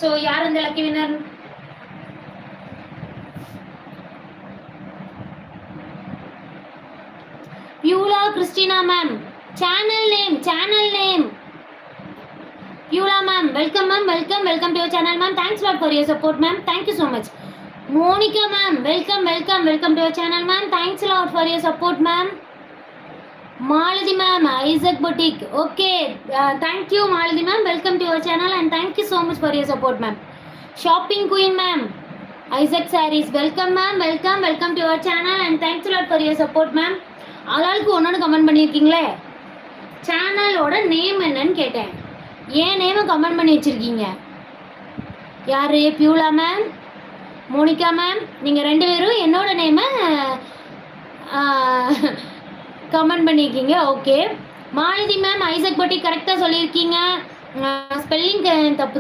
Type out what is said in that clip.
So யார் இந்த lucky winner? Beulah Christina ma'am. Channel name Beulah ma'am. Welcome ma'am, welcome to your channel ma'am. Thanks lot for your support ma'am. Thank you so much. Monica ma'am, welcome to your channel ma'am. Thanks lot for your support ma'am. Malathi ma'am, Isaac boutique. Okay, thank you Malathi ma'am. Welcome to your channel and thank you so much for your support ma'am. Shopping queen ma'am, Isaac sarees. Welcome ma'am, welcome to your channel and thanks lot for your support ma'am. ஆளாளுக்கு ஒன்று comment பண்ணியிருக்கீங்களே. சேனலோட name என்னன்னு கேட்டேன், ஏன் நேமை comment பண்ணி வச்சுருக்கீங்க? யார்? Beulah ma'am, Monica ma'am. நீங்கள் 2 பேரும் என்னோட நேமை கமெண்ட் பண்ணியிருக்கீங்க. ஓகே. மாலதி மேம், ஐசக் பட்டி கரெக்டாக சொல்லியிருக்கீங்க. ஸ்பெல்லிங் தப்பு தான்.